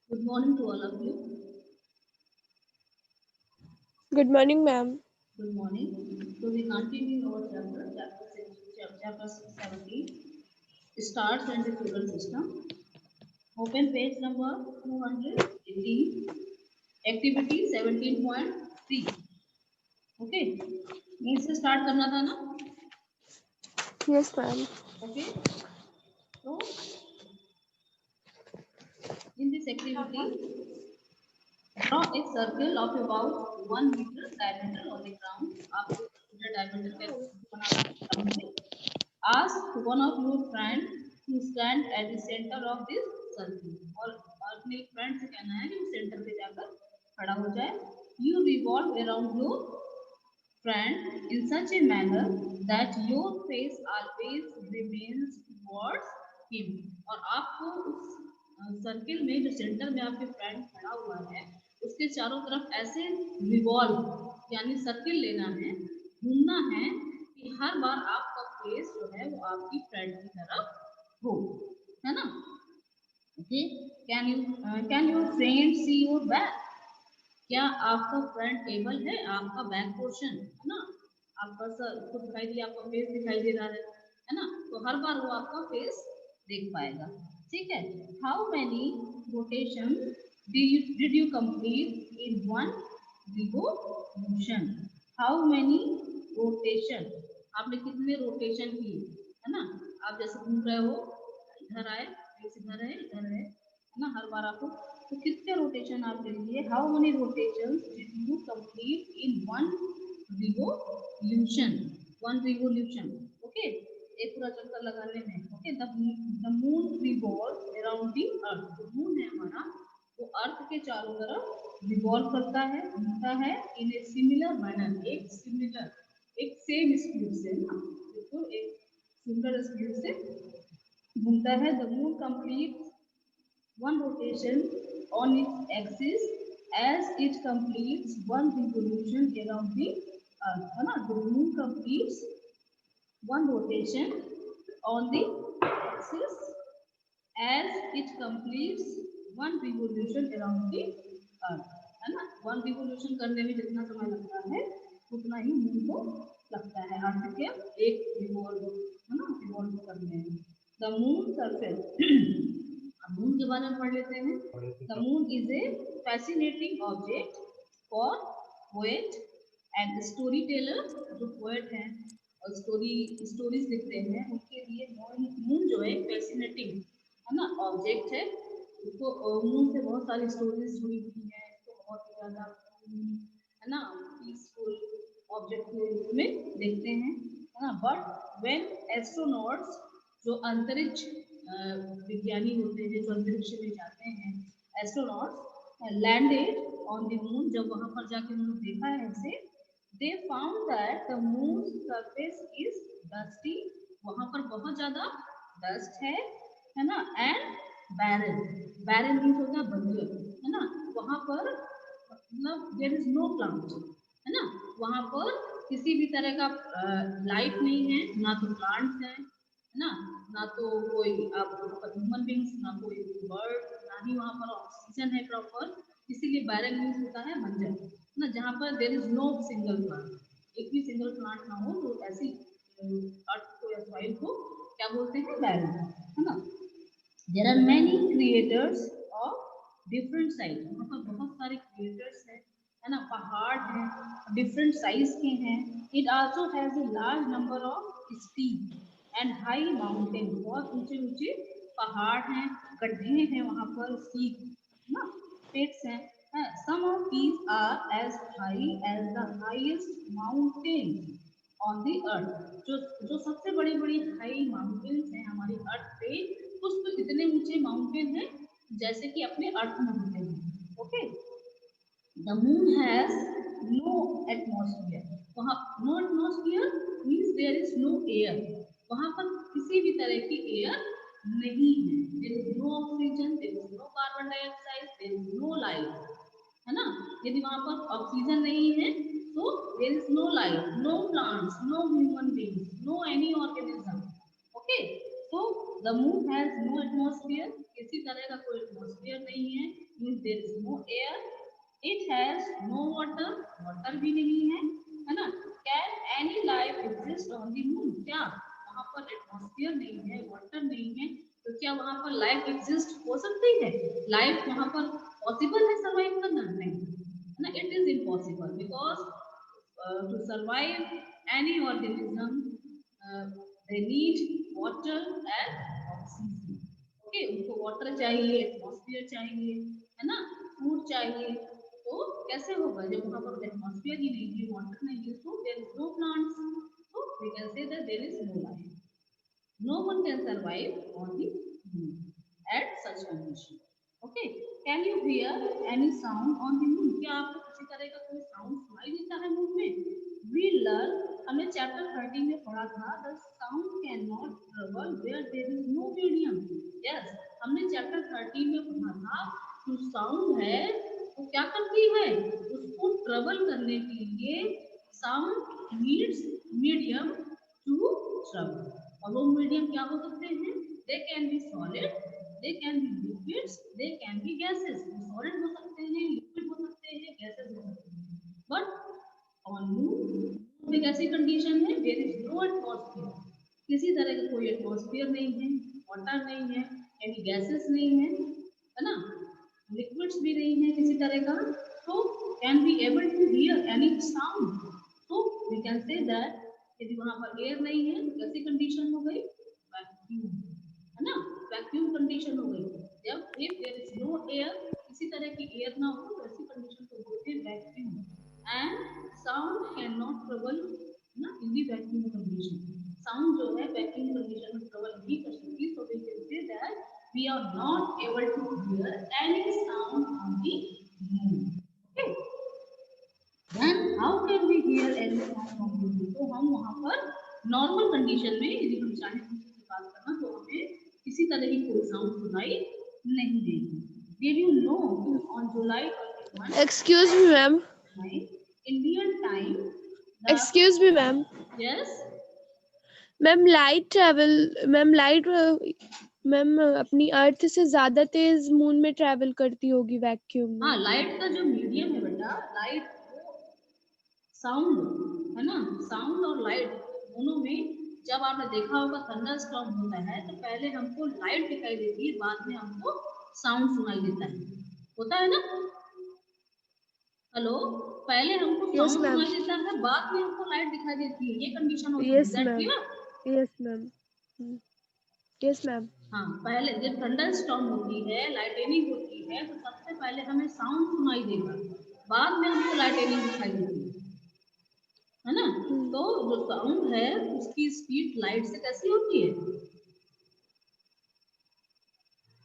Good morning to all of you. Good morning, ma'am. Good morning. So we continue our chapter 17, Stars and the Solar System. Open page number 218, activity 17.3. Okay, मेरे से start करना था ना? Yes, ma'am. Okay, so in this activity, draw a circle of about 1 meter diameter on the ground. आपको metre diameter का बनाना है ground पे. Ask one of your friend to stand at the center of this circle. और अपने friend से कहना है कि वो सेंटर पे जाकर खड़ा हो जाए. You revolve around your friend in such a manner that your face always remains towards him. और आपको उस सर्किल में जो सेंटर में आपके फ्रेंड खड़ा हुआ है उसके चारों तरफ ऐसे रिवॉल्व यानी सर्किल लेना है, घूमना है कि हर बार आपका फेस जो है वो आपकी फ्रेंड की तरफ हो, है ना? Okay, can your friend see your back? क्या आपका फ्रंट टेबल है, आपका बैक पोर्शन है ना, आपका सर उसको दिखाई दिया, आपका फेस दिखाई दे रहा है ना? तो हर बार वो आपका फेस देख पाएगा. ठीक है. How many rotation did you complete in one revolution? How many rotation, आपने कितने रोटेशन किए, है ना? आप जैसे घूम रहे हो, इधर आए, इधर है, इधर है ना, हर बार आपको. तो कितने रोटेशन आप करेंगे? How many rotation did you complete in one revolution? One revolution. Okay, एक पूरा चक्कर लगाने में. Okay, the moon revolve around the earth. जो मून है हमारा वो अर्थ के चारों तरफ रिवॉल्व करता है, घूमता है इन ए सिमिलर मैनर. एक सिमिलर, एक सेम स्पीड से ना, बिल्कुल एक सिमिलर स्पीड से घूमता है. The moon complete one rotation on its axis as it completes one revolution around the earth, है ना? The moon completes one rotation on the axis as it completes one revolution around the earth, है ना? one revolution करने में जितना समय लगता है उतना ही मून को लगता है अर्थ के एक रिवॉल्व, है ना, रिवॉल्व करने में. द मून सरफेस, मून के बारे में पढ़ लेते हैं. The moon is a fascinating object for poet and story teller. जो पोएट हैं और स्टोरीज लिखते हैं उनके लिए मून जो है फैसिनेटिंग, है ना, ऑब्जेक्ट है. उसको मून से बहुत सारी स्टोरीज जुड़ी हुई है. इसको बहुत ही ज्यादा, है ना, पीसफुल ऑब्जेक्ट के रूप में देखते हैं, है ना. बट व्हेन एस्ट्रोनॉट्स, जो अंतरिक्ष विज्ञानी होते हैं जो अंतरिक्ष में जाते हैं, astronauts landed on the moon, जब वहां पर जाके उन्होंने देखा है ऐसे, they found that the moon surface is dusty. वहां पर बहुत ज्यादा डस्ट है ना. एंड बैरन, बैरन मीन्स होता है बंजर, है ना. वहां पर मतलब देयर इज नो प्लांट, है ना. वहां पर किसी भी तरह का लाइफ नहीं है, ना तो प्लांट्स है ना, ना तो कोई आप ह्यूमन बींग्स, ना कोई बर्ड, ना ही वहाँ पर ऑक्सीजन है प्रॉपर. इसीलिए बैरन मीन्स होता है बंजर ना, जहाँ पर there is no single plant, एक भी सिंगल प्लांट ना हो तो ऐसी अर्थ को या सॉइल को क्या बोलते हैं? बैरन, है ना. There are many craters of different size. वहाँ पर बहुत सारे क्रिएटर्स हैं, है ना. पहाड़ हैं, डिफरेंट साइज के हैं. It also has a large number of steep and high mountain. बहुत ऊंचे ऊंचे पहाड़ हैं, गड्ढे हैं वहाँ पर, स्टीप ना, पेट्स हैं. Some of these are as high as the highest mountain on the earth. जो जो सबसे बड़ी बड़ी हाई माउंटेन्स हैं हमारी अर्थ पे, कुछ तो इतने ऊंचे माउंटेन हैं जैसे कि अपने अर्थ में होते हैं. Okay, the moon has no atmosphere. वहाँ no atmosphere means there is no air. वहाँ पर किसी भी तरह की एयर नहीं है. There is no oxygen, there is no carbon dioxide, there is no life, है ना. यदि वहाँ पर ऑक्सीजन नहीं है तो there is no life, no plants, no human beings, no any organism. Okay, तो the moon has no atmosphere, किसी तरह का कोई एटमॉस्फेयर नहीं है, means there is no air, it has no water, water भी नहीं है ना। Can any life exist on the moon, क्या वहां पर एटमॉस्फेयर नहीं है, वाटर नहीं है, तो क्या वहां पर लाइफ एग्जिस्ट हो सकती है, लाइफ वहां पर पॉसिबल है सर्वाइव करना, नहीं है ना, it is impossible because to survive any organism they need water and oxygen. Okay, उनको वाटर चाहिए, एटमॉस्फेयर चाहिए, है ना, फूड चाहिए, तो कैसे होगा जब वहां पर एटमॉस्फेयर ही नहीं है, वाटर नहीं है, तो there is no plants, so we can say that there is no life. No one can survive on the moon at such condition. Okay, can you hear any sound on the moon? क्या आपको किसी तरह का कोई sound सुनाई देता है moon में? We learn, हमने चैप्टर 13 में पढ़ा था, the sound cannot travel where there is no medium. Yes, हमने चैप्टर 13 में पढ़ा था जो साउंड है वो क्या करती है, उसको ट्रेवल करने के लिए sound needs medium to travel, और वो मीडियम क्या हो सकते हैं, they can be solid, they can be liquids, they can be gases, solid हो सकते हैं, लिक्विड हो सकते हैं, गैसेस हो सकते हैं, बट ऑन मून एक ऐसी कंडीशन है देयर इज नो एटमॉस्फेयर, किसी तरह का कोई एटमॉस्फेयर नहीं है, वाटर नहीं है, एनी गैसेस नहीं है ना, लिक्विड्स भी नहीं है किसी तरह का, तो can be able to hear any sound, तो वी कैन से दैट यदि वहां पर एयर नहीं है तो कैसी कंडीशन हो गई, वैक्यूम, है ना, वैक्यूम कंडीशन हो गई, जब if there is no air, किसी तरह की एयर ना हो तो ऐसी कंडीशन को बोलते हैं vacuum, and sound can not travel ना in the vacuum condition, sound जो है वैक्यूम कंडीशन में ट्रेवल नहीं कर सकती, so we can say that we are not able to hear any sound on the moon. Okay, then how can we hear any sound on the moon? तो हम वहाँ पर नॉर्मल कंडीशन में यदि हम चाहें किसी से बात करना तो हमें किसी तरह की कोई साउंड सुनाई नहीं देगी. Did you know on July 21, Excuse me, ma'am. Indian time? Excuse me, ma'am. Yes. Ma'am अपनी अर्थ से ज्यादा तेज मून में ट्रैवल करती होगी वैक्यूम में. हाँ, लाइट का जो मीडियम है बेटा, लाइट साउंड है ना, साउंड और लाइट दोनों में जब आपने देखा होगा थंडरस्टॉर्म होता है तो पहले हमको लाइट दिखाई देती है, बाद में हमको साउंड सुनाई देता है, होता है ना, हेलो, पहले हमको Yes, साउंड ma'am. सुनाई देता है, बाद में हमको लाइट दिखाई देती है, ये कंडीशन होती है. Yes, Is that ma'am. clear? Yes, ma'am. Yes, ma'am. हाँ, पहले जब थंडरस्टॉर्म होती है, लाइटनिंग होती है, तो सबसे पहले हमें साउंड सुनाई देगा, बाद में हमको लाइटनिंग दिखाई देती है ना. तो जो साउंड है उसकी स्पीड लाइट से कैसी होती है,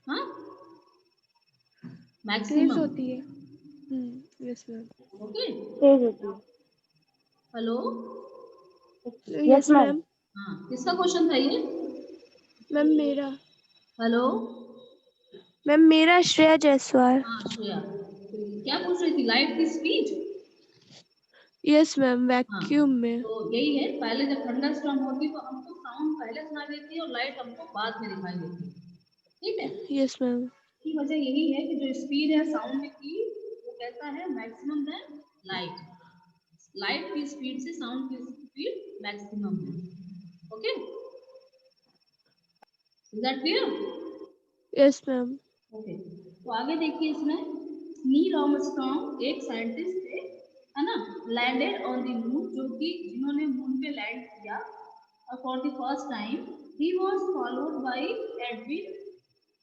हाँ, तेज मैक्सिमम होती है. Yes, ma'am. ओके. तेज होती है. Hello, Yes, ma'am. हाँ, किसका क्वेश्चन था ये, मैम मेरा. हेलो, मैम मेरा श्रेया जायसवाल. हाँ श्रेया, क्या पूछ रही थी, लाइट की स्पीड. यस मैम, हाँ, वैक्यूम में. तो यही है, पहले जब थंडरस्टॉर्म होती तो हमको साउंड पहले सुनाई देती है और लाइट हमको बाद में दिखाई देती है, ठीक है. Yes ma'am. की वजह यही है कि जो स्पीड है साउंड की वो कैसा है, मैक्सिमम देन लाइट, लाइट की स्पीड से साउंड की स्पीड मैक्सिमम है. Okay, is that clear? Yes ma'am. Okay, तो आगे देखिए इसमें, नील आर्मस्ट्रॉन्ग एक साइंटिस्ट थे, है ना, लैंडेड ऑन द मून, जो कि जिन्होंने मून पे लैंड किया, और for the first time he was followed by Edwin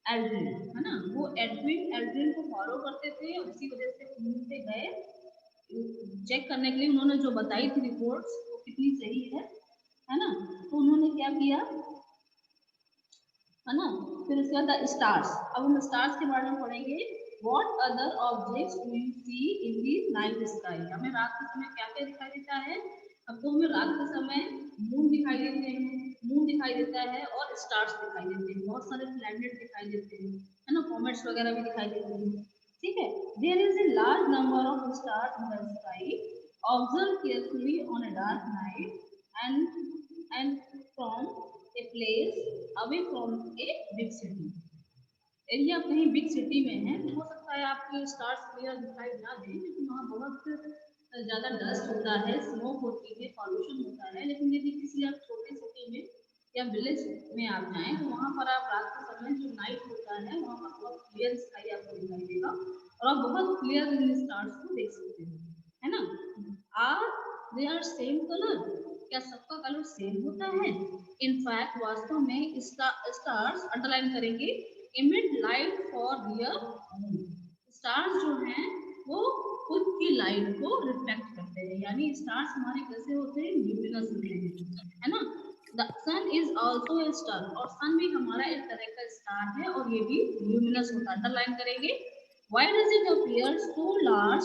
Aldrin, है ना, वो एडविन एल्ड्रिन को फॉलो करते थे और इसी वजह से मून पे गए चेक करने के लिए, उन्होंने जो बताई थी रिपोर्ट्स वो कितनी सही है ना, तो उन्होंने क्या किया, है ना. फिर उसके बाद स्टार्स, अब हम स्टार्स के बारे में पढ़ेंगे. What other objects do you see in the night sky, हमें रात के समय क्या क्या दिखाई देता है, अब तो हमें रात के समय मून दिखाई देते हैं, मून दिखाई देता है और स्टार्स दिखाई देते हैं, बहुत सारे प्लैनेट दिखाई देते हैं, है ना, कॉमेट्स वगैरह भी दिखाई देते हैं, ठीक है. There is a large number of stars in the sky, observe carefully on a dark night and from a place away from a big city. यदि आप कहीं बिग सिटी में हैं तो हो सकता है आपके स्टार्स क्लियर दिखाई ना दें क्योंकि वहाँ बहुत ज़्यादा डस्ट होता है, स्मोक होती है, पॉल्यूशन होता है। लेकिन यदि किसी आप छोटे सिटी में या विलेज में आप जाएं तो वहाँ पर आप रात के समय जो नाइट होता है वहाँ पर बहुत क्लियर स्काई आपको दिखाई देगा और आप बहुत क्लियर इन स्टार्स को देख सकते हो, है ना। Are they are same colour, क्या सबका कलर सेम होता है? इनफैक्ट वास्तव में स्टार्स अंडरलाइन करेंगे emit light for their own। Stars जो हैं वो खुद की लाइट को रिफ्लेक्ट करते हैं, यानी स्टार्स हमारे कैसे होते हैं? ल्यूमिनस होते हैं, है ना। The sun is also a star, और सन भी हमारा एक तरह का स्टार है और ये भी ल्यूमिनस होता है, अंडरलाइन करेंगे। Why does it appear so large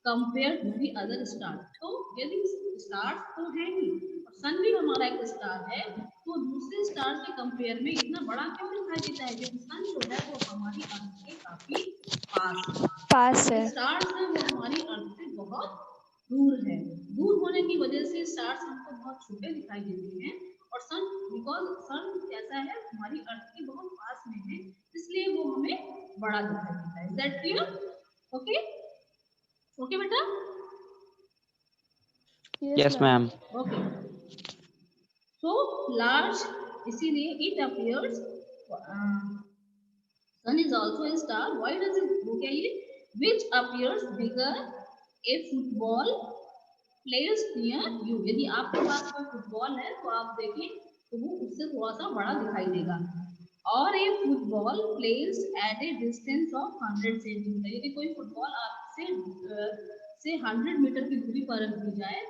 compare to the other star? तो यदि स्टार तो है ही और सन भी हमारा एक स्टार है तो दूसरे स्टार के कंपेयर में इतना बड़ा क्यों दिखाई देता है? क्योंकि सन जो है वो हमारी अर्थ के काफी पास है। स्टार्स है वो हमारी अर्थ से बहुत दूर है। दूर होने की वजह से स्टार्स हमको बहुत छोटे दिखाई देते हैं और सन, बिकॉज सन कैसा है? हमारी अर्थ के बहुत पास में है, इसलिए वो हमें बड़ा दिखाई देता है। Is that clear? Okay okay बेटा। Yes, ma'am. Okay so large, इसीलिए it appears sun is also a star. Why does it, वो क्या ये, which appears bigger a football players near you. यदि आपके पास कोई फुटबॉल है तो आप देखें तो वो उससे थोड़ा सा बड़ा दिखाई देगा। और a football players at a distance of 100 centimetre. यदि कोई फुटबॉल आपसे 100 मीटर की दूरी पर रख दी जाए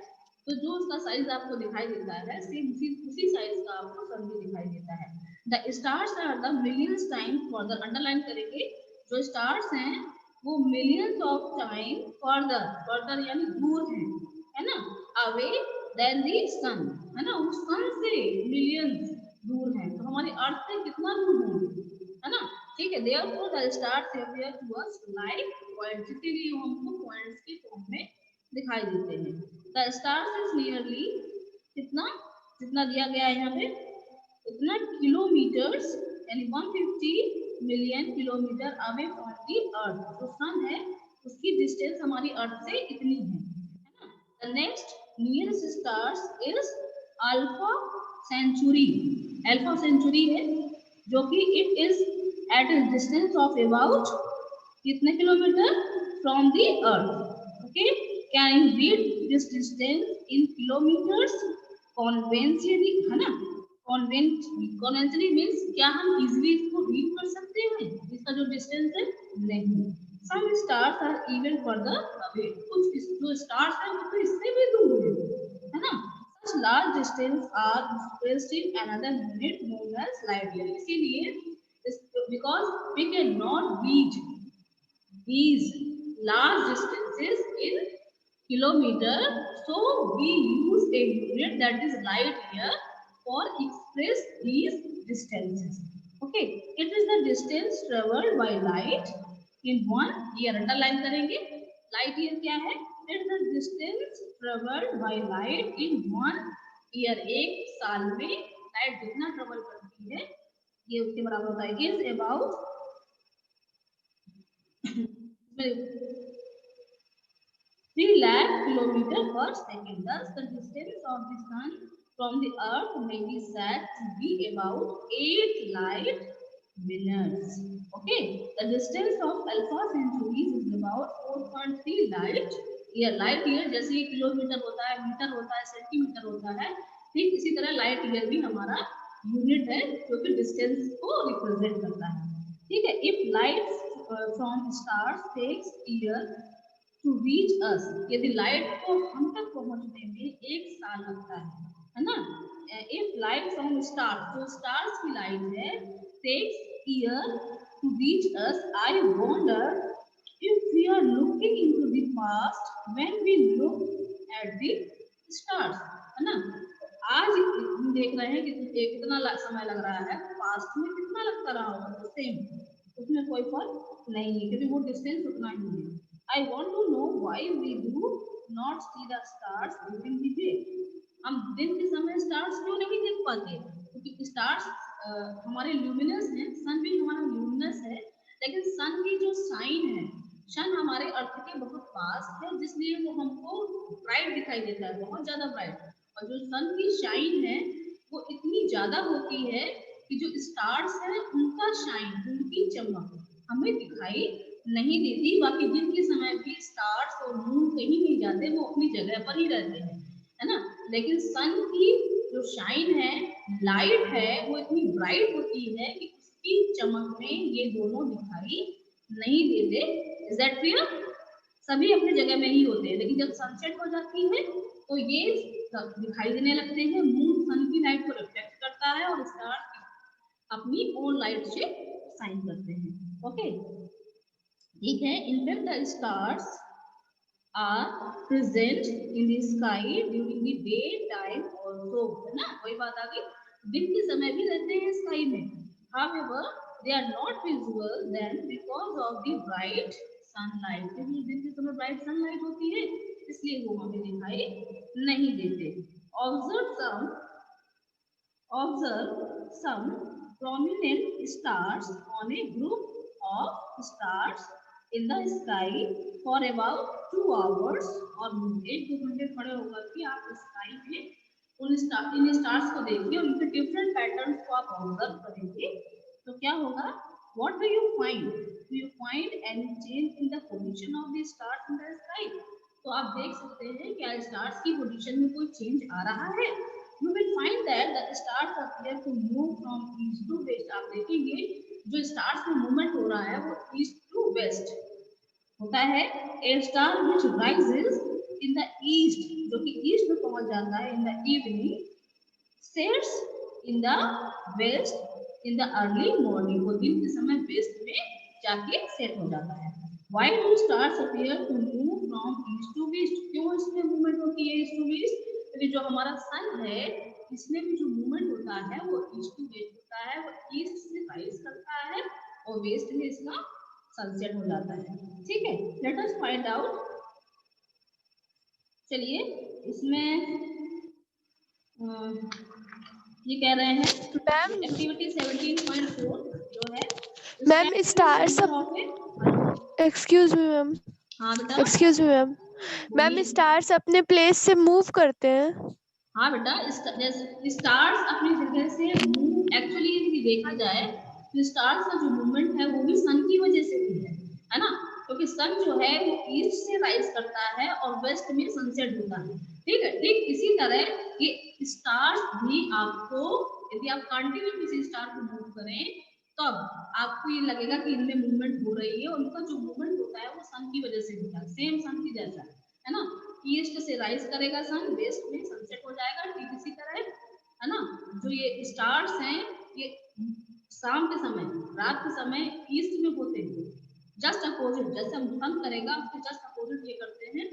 तो जो उसका साइज आपको दिखाई देता है सेम उसी साइज का आपको सन भी दिखाई देता है। The stars are the millions time farther, underline करेंगे। जो स्टार्स हैं वो millions of time farther, farther यानी दूर है ना, अवे देन द सन, है ना, उस सन से मिलियंस दूर है। तो हमारी अर्थ से कितना दूर है ना, ठीक है। Therefore the stars appear to us like points, इसीलिए हमको पॉइंट्स के फॉर्म में दिखाई देते हैं। द स्टार्स इज नियरली कितना, जितना दिया गया है यहाँ पे इतना किलोमीटर्स यानी 150 million kilometre away from the earth. जो सन है उसकी डिस्टेंस हमारी अर्थ से इतनी है ना। The next nearest stars is Alpha Centauri. Alpha Centauri है जो कि it is at a distance of about कितने kilometre from the earth. Okay, can you read this distance in kilometres conventionally, है ना। कॉन्वेंशनली मीन्स क्या हम इजीली इसको read कर सकते हैं इसका जो डिस्टेंस है? नहीं। Some stars are even further away, कुछ जो स्टार्स हैं वो तो इससे भी दूर है ना। Such large distance are expressed in another unit known as light year. इसीलिए because we cannot reach these large distances in kilometer, so we use a unit that is light year for express these distances. Okay, it is the distance traveled by light in 1 year, underline करेंगे। light year क्या है? it is the distance traveled by light in 1 year, एक साल में light जितना travel करती है ये उसके बराबर होता है is about 3 lakh kilometer per second. Thus, the distance of the sun from the earth may be said to be about 8 light minutes. Okay, the distance of alpha centuries is about 4.3 light year. Light year जैसे ही kilometre होता है, metre होता है, centimetre होता है, ठीक इसी तरह लाइट ईयर भी हमारा यूनिट है जो कि डिस्टेंस को रिप्रेजेंट करता है। ठीक है, if light from stars takes year to reach us, यदि लाइट को हम तक पहुंचने में 1 साल लगता है ना। इफ लाइट फ्रॉम स्टार्स, जो स्टार्स की लाइट है, takes year to reach us, I wonder if we are looking into the past when we look at the stars, है ना। आज हम देख रहे हैं कि कितना समय लग रहा है, पास्ट में कितना लगता रहा होगा, तो सेम, उसमें कोई फर्क नहीं है क्योंकि वो डिस्टेंस उतना ही है। I want to know why we do not see the stars during the day. हम दिन के समय स्टार्स क्यों नहीं देख पाते? क्योंकि स्टार्स हमारे ल्यूमिनस हैं, सन भी हमारा ल्यूमिनस है, लेकिन सन की जो साइन है, सन हमारे अर्थ के बहुत पास है, जिसलिए वो हमको ब्राइट दिखाई देता है, बहुत ज्यादा ब्राइट। और जो सन की शाइन है वो इतनी ज्यादा होती है कि जो स्टार्स हैं उनका शाइन, उनकी चमक हमें दिखाई नहीं देती। बाकी दिन के समय भी स्टार्स और मून कहीं नहीं जाते, वो अपनी जगह पर ही रहते हैं, है ना। लेकिन सन की जो शाइन है, लाइट है, वो इतनी ब्राइट होती है कि उसकी चमक में ये दोनों दिखाई नहीं देते। Is that clear? सभी अपनी जगह में ही होते हैं, लेकिन जब सनसेट हो जाती है तो ये दिखाई देने लगते हैं। मून सन की लाइट को रिफ्लेक्ट करता है और स्टार्स अपनी ओन लाइट से शाइन करते हैं। ओके, ठीक है। In fact the stars are present in the sky during the day time also, है ना। कोई बात आ गई, दिन के समय भी रहते हैं स्काई में। However they are not visible then because of the bright sunlight, क्योंकि दिन के समय ब्राइट सनलाइट होती है, इसलिए वो हमें दिखाई नहीं देते। Observe some prominent stars on a group of stars in the sky for about 2 hours और 1-2 घंटे खड़े होकर के आप स्काई में इन स्टार्स को देखिए, उनके डिफरेंट पैटर्न्स को आप ऑब्जर्व करेंगे तो क्या होगा? What do you find? Do you find any change in the position of the stars in the sky? तो आप देख सकते हैं क्या स्टार्स की पोजीशन में कोई चेंज आ रहा है? You will find that the stars appear to move from east to west. आप देखेंगे जो स्टार्स में मूवमेंट हो रहा है वो ईस्ट टू वेस्ट होता है। A star which rises in the east, जो कि ईस्ट में पहुंच जाता है in the evening, sets in the west in the early morning, वो दिन के समय वेस्ट में जाके सेट हो जाता है। Why do stars appear to move from east to west? क्यों इसमें मूवमेंट होती है ईस्ट टू वेस्ट? क्योंकि जो हमारा सन है इसमें भी जो मूवमेंट होता है वो ईस्ट टू वेस्ट होता है, वो ईस्ट से राइज करता है और वेस्ट में इसका सनसेट हो जाता है। ठीक है, लेट अस फाइंड आउट। चलिए इसमें ये कह रहे हैं मैम एक्टिविटी 17.4 जो है ma'am stars, excuse me ma'am, हाँ बेटा एक्सक्यूज मी मैम, मैम बोलिए। स्टार्स अपने प्लेस से मूव करते हैं? हाँ बेटा, स्टार्स अपनी जगह से मूव, एक्चुअली यदि देखा जाए तो स्टार्स का जो मूवमेंट है वो भी सन की वजह से भी है ना। क्योंकि सन जो है वो ईस्ट से राइज करता है और वेस्ट में सनसेट होता है। ठीक है, ठीक इसी तरह ये स्टार्स भी आपको, यदि आप कंटिन्यू किसी स्टार को मूव करें तब आपको ये लगेगा कि इनमें मूवमेंट हो रही है। उनका जो मूवमेंट होता है वो सन की वजह से होता है, सेम सन की जैसा, है ना। ईस्ट से राइज करेगा सन, वेस्ट में सनसेट हो जाएगा। ठीक इसी तरह, है ना, जो ये स्टार्स हैं ये शाम के समय, रात के समय ईस्ट में होते हैं, जस्ट अपोजिट। जैसे हम सन करेगा उसके जस्ट अपोजिट ये करते हैं,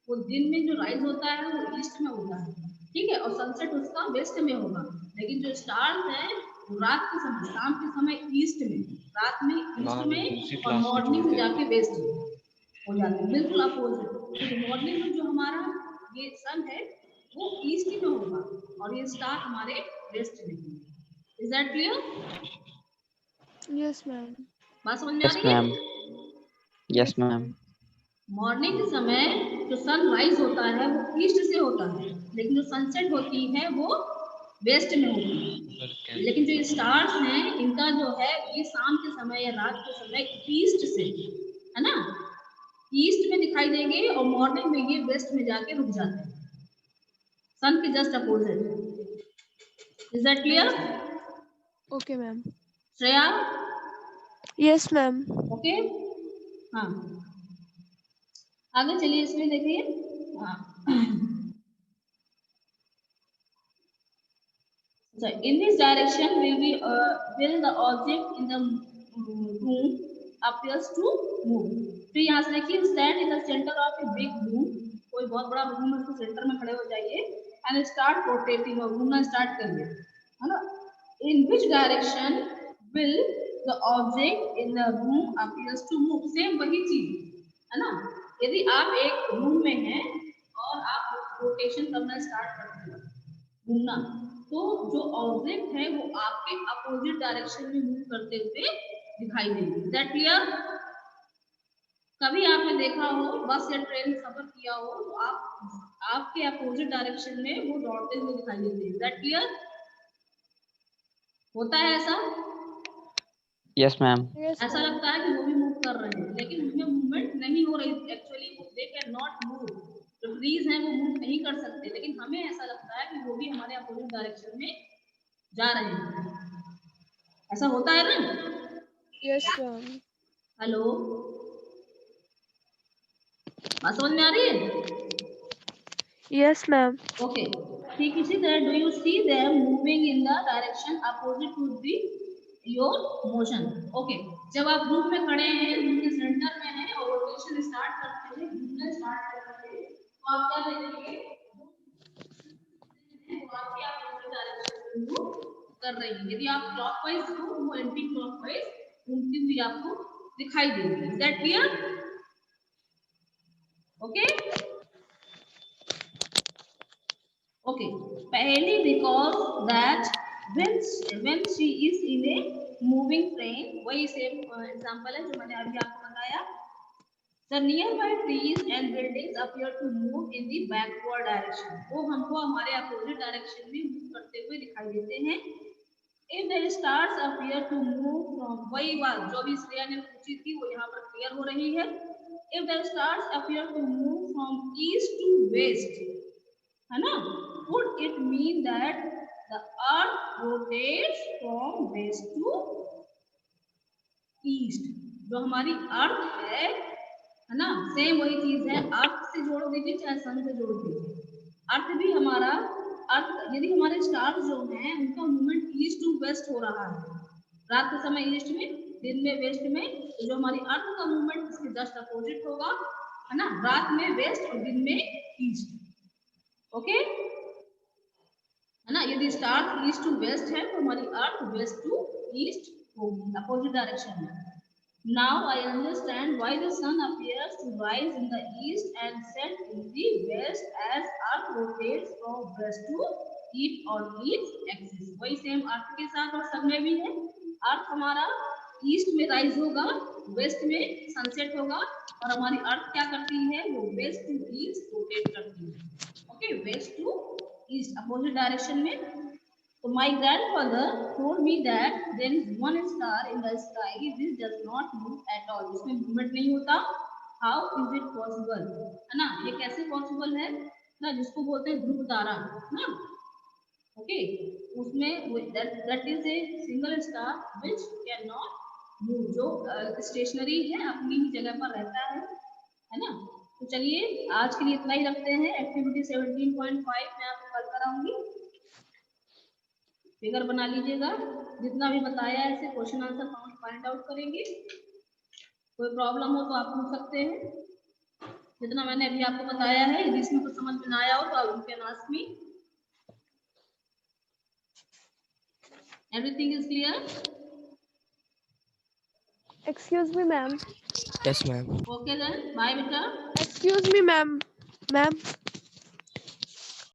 वो दिन में जो राइज होता है वो ईस्ट में होता है, ठीक है, और सनसेट उसका वेस्ट में होगा। लेकिन जो स्टार्स है वो रात के समय, शाम के समय ईस्ट में, रात में ईस्ट में और मॉर्निंग में जाके वेस्ट हो जाते हैं, बिल्कुल अपोजिट। तो मॉर्निंग में जो हमारा ये सन है वो ईस्ट में होगा और ये स्टार हमारे वेस्ट में होंगे। Is that clear? Yes ma'am. बात समझ में आ रही है? Yes ma'am. मॉर्निंग के समय जो सन राइज होता है वो ईस्ट से होता है, लेकिन जो सनसेट होती है वो वेस्ट में होती है। लेकिन जो स्टार्स हैं इनका जो है ये शाम के समय या रात के समय ईस्ट से, है ना, ईस्ट में दिखाई देंगे और मॉर्निंग में ये वेस्ट में जाके रुक जाते हैं, सन के just opposite. Is that clear? Okay ma'am. Shreya? Yes ma'am. Okay, हाँ आगे चलिए। इसमें देखिए, so in this direction will the object in the room appears to move। फिर यहाँ से देखिए, stand in the center of a big room, कोई बहुत बड़ा रूम है उसके सेंटर में खड़े हो जाइए and start rotating, और घूमना स्टार्ट करिए, है ना। In which direction will the object in the room appears to move? Same वही चीज, है ना। यदि आप एक रूम में हैं और आप रोटेशन करना स्टार्ट करते हो, घूमना, तो जो ऑब्जेक्ट है वो आपके अपोजिट डायरेक्शन में मूव करते हुए दिखाई देंगे। Is that clear? कभी आपने देखा हो बस या ट्रेन में सफर किया हो तो आपके अपोजिट डायरेक्शन में वो दौड़ते हुए दिखाई देते हैं। Is that clear? होता है ऐसा? Yes ma'am. Yes, ऐसा ma'am. लगता है कि वो भी मूव कर रहे हैं लेकिन उसमें मूवमेंट नहीं हो रही। Actually they can not move, जो ट्रीज हैं वो मूव नहीं कर सकते, लेकिन हमें ऐसा लगता है कि वो भी हमारे अपोजिट डायरेक्शन में जा रहे हैं। ऐसा होता है ना? Yes, ma'am. हेलो, बात समझ में आ रही है? Yes, ma'am. Okay. ठीक इसी तरह do you see them moving in the direction opposite to the your motion? Okay. जब आप ग्रुप में खड़े हैं, ग्रुप के सेंटर में हैं और रोटेशन स्टार्ट करते हैं, घूमना स्टार्ट करते हैं, तो आप क्या देखेंगे? वो आपके अपोजिट डायरेक्शन में मूव कर रही है। यदि आप क्लॉकवाइज हो, वो एंटी क्लॉकवाइज घूमती हुई आपको दिखाई देगी। Is that clear? Okay? Okay, पहली because that when she is in a moving train, वही सेम एग्जांपल है जो मैंने अभी आपको बताया। The nearby trees and buildings appear to move in the backward direction. वो हमको हमारे अपोजिट डायरेक्शन में मूव करते हुए दिखाई देते हैं। If the stars appear to move from, वही बात जो भी श्रेया ने पूछी थी वो यहाँ पर क्लियर हो रही है। If the stars appear to move from east to west, है ना, would it mean that the earth rotates from west to east? जो हमारी अर्थ है ना, सेम वही चीज है, अर्थ से जोड़ दीजिए चाहे सन से जोड़ दीजिए, अर्थ भी हमारा अर्थ, यदि हमारे स्टार्स जो हैं उनका मूवमेंट ईस्ट टू वेस्ट हो रहा है, रात के समय ईस्ट में, दिन में वेस्ट में, तो जो हमारी अर्थ का मूवमेंट इसके जस्ट अपोजिट होगा, है ना, रात में वेस्ट और दिन में ईस्ट। ओके, है ना, यदि स्टार ईस्ट टू वेस्ट है तो हमारी अर्थ वेस्ट टू ईस्ट होगी, अपोजिट डायरेक्शन में। Now I understand why the sun appears to rise in the east and set in the west as earth rotates from west to east और east axis. वही same earth के साथ और सन में भी है, अर्थ हमारा ईस्ट में राइज होगा, वेस्ट में सनसेट होगा, और हमारी अर्थ क्या करती है, वो वेस्ट टू ईस्ट रोटेट करती है। Okay, west to east opposite direction में। तो my grandfather told me that there is one star in the sky which does not move at all, इसमें मूवमेंट नहीं होता। How is it possible? है ना, ये कैसे पॉसिबल है ना, जिसको बोलते हैं ध्रुव तारा ना। ओके, उसमें that is a single star which cannot move, जो स्टेशनरी है, अपनी ही जगह पर रहता है ना। तो चलिए आज के लिए इतना ही रखते हैं। एक्टिविटी 17.5 मैं आपको कल कराऊंगी, फिगर बना लीजिएगा, जितना भी बताया है इसे क्वेश्चन आंसर फाइंड आउट करेंगे। कोई प्रॉब्लम हो तो आप पूछ सकते हैं, जितना मैंने अभी आपको बताया है, यदि इसमें कुछ समझ में ना आया हो तो आप can ask me. Everything is clear? Excuse me, ma'am. Yes ma'am. Okay then, bye बेटा। Excuse me, ma'am. Ma'am.